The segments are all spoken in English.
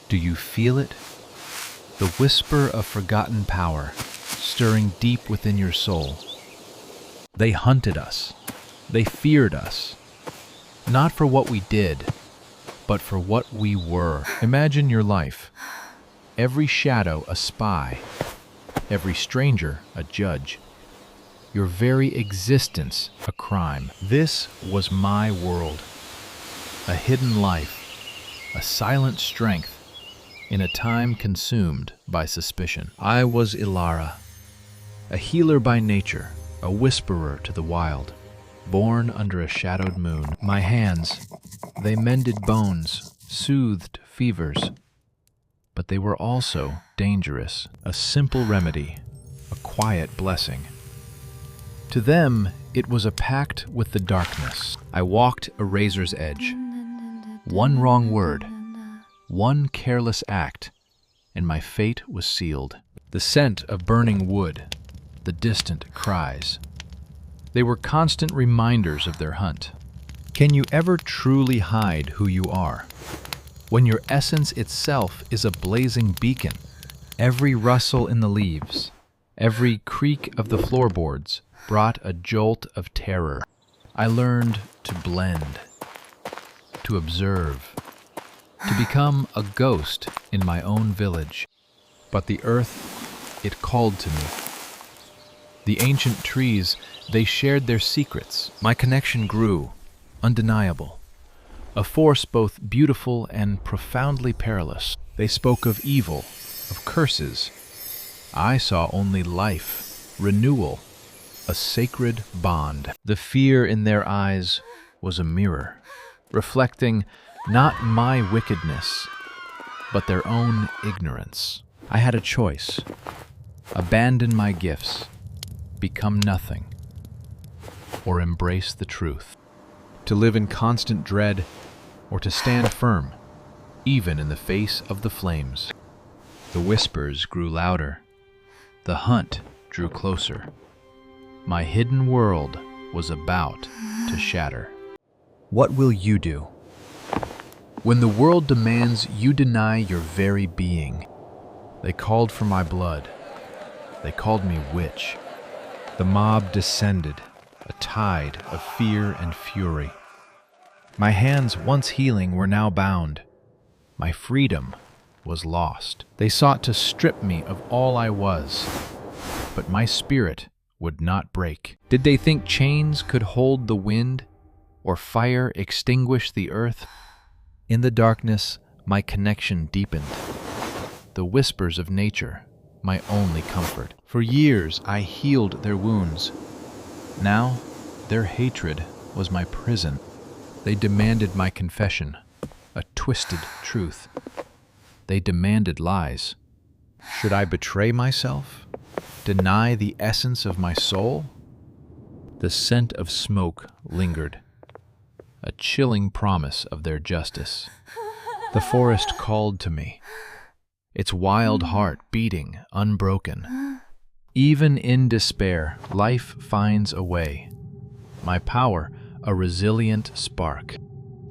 Do you feel it? The whisper of forgotten power, stirring deep within your soul. They hunted us. They feared us. Not for what we did, but for what we were. Imagine your life. Every shadow a spy. Every stranger a judge. Your very existence a crime. This was my world. A hidden life. A silent strength. In a time consumed by suspicion. I was Ilara, a healer by nature, a whisperer to the wild, born under a shadowed moon. My hands, they mended bones, soothed fevers, but they were also dangerous, a simple remedy, a quiet blessing. To them, it was a pact with the darkness. I walked a razor's edge. One wrong word, one careless act, and my fate was sealed. The scent of burning wood, the distant cries. They were constant reminders of their hunt. Can you ever truly hide who you are? When your essence itself is a blazing beacon, every rustle in the leaves, every creak of the floorboards brought a jolt of terror. I learned to blend, to observe, to become a ghost in my own village. But the earth, it called to me. The ancient trees, they shared their secrets. My connection grew, undeniable. A force both beautiful and profoundly perilous. They spoke of evil, of curses. I saw only life, renewal, a sacred bond. The fear in their eyes was a mirror, reflecting not my wickedness, but their own ignorance. I had a choice. Abandon my gifts, become nothing, or embrace the truth. To live in constant dread, or to stand firm, even in the face of the flames. The whispers grew louder. The hunt drew closer. My hidden world was about to shatter. What will you do? When the world demands you deny your very being. They called for my blood. They called me witch. The mob descended, a tide of fear and fury. My hands, once healing, were now bound. My freedom was lost. They sought to strip me of all I was, but my spirit would not break. Did they think chains could hold the wind, or fire extinguish the earth? In the darkness, my connection deepened. The whispers of nature, my only comfort. For years, I healed their wounds. Now, their hatred was my prison. They demanded my confession, a twisted truth. They demanded lies. Should I betray myself? Deny the essence of my soul? The scent of smoke lingered, a chilling promise of their justice. The forest called to me, its wild heart beating unbroken. Even in despair, life finds a way. My power, a resilient spark.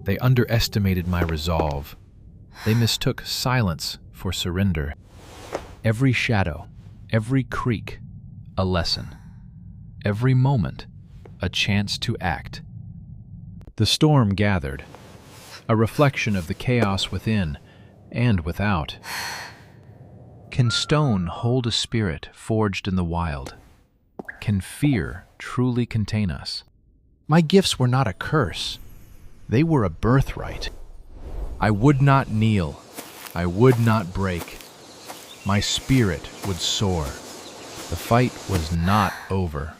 They underestimated my resolve. They mistook silence for surrender. Every shadow, every creak, a lesson. Every moment, a chance to act. The storm gathered, a reflection of the chaos within and without. Can stone hold a spirit forged in the wild? Can fear truly contain us? My gifts were not a curse. They were a birthright. I would not kneel. I would not break. My spirit would soar. The fight was not over.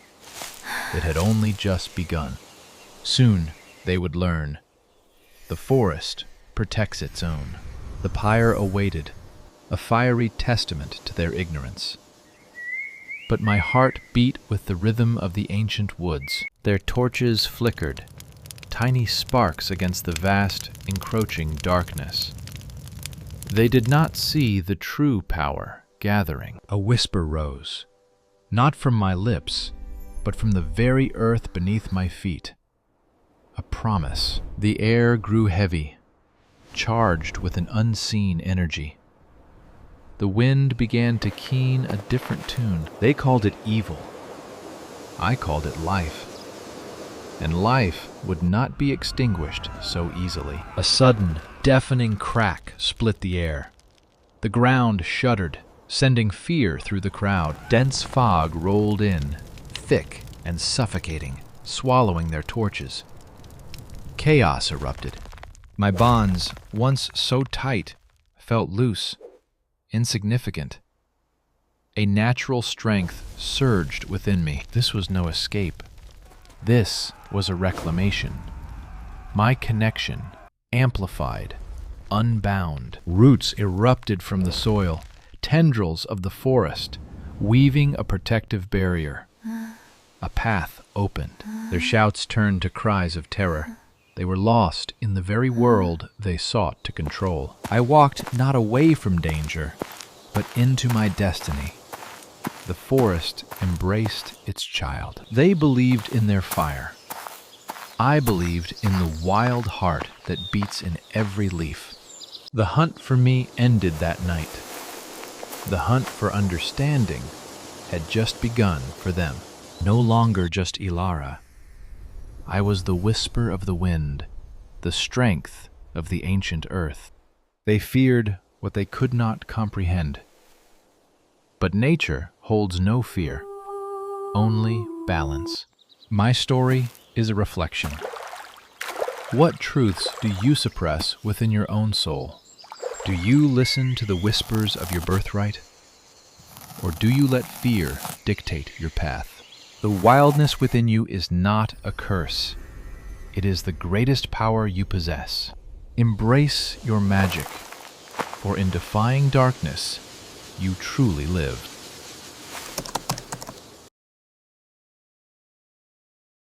It had only just begun. Soon they would learn. The forest protects its own. The pyre awaited, a fiery testament to their ignorance. But my heart beat with the rhythm of the ancient woods. Their torches flickered, tiny sparks against the vast, encroaching darkness. They did not see the true power gathering. A whisper rose, not from my lips, but from the very earth beneath my feet. A promise. The air grew heavy. charged with an unseen energy. The wind began to keen a different tune. They called it evil. I called it life. And life would not be extinguished so easily. A sudden, deafening crack split the air. The ground shuddered, sending fear through the crowd. Dense fog rolled in, thick and suffocating, swallowing their torches. Chaos erupted. My bonds, once so tight, felt loose, insignificant. A natural strength surged within me. This was no escape. This was a reclamation. My connection, amplified, unbound. Roots erupted from the soil, tendrils of the forest, weaving a protective barrier. A path opened. Their shouts turned to cries of terror. They were lost in the very world they sought to control. I walked not away from danger, but into my destiny. The forest embraced its child. They believed in their fire. I believed in the wild heart that beats in every leaf. The hunt for me ended that night. The hunt for understanding had just begun for them. No longer just Ilara. I was the whisper of the wind, the strength of the ancient earth. They feared what they could not comprehend. But nature holds no fear, only balance. My story is a reflection. What truths do you suppress within your own soul? Do you listen to the whispers of your birthright? Or do you let fear dictate your path? The wildness within you is not a curse. It is the greatest power you possess. Embrace your magic, for in defying darkness, you truly live.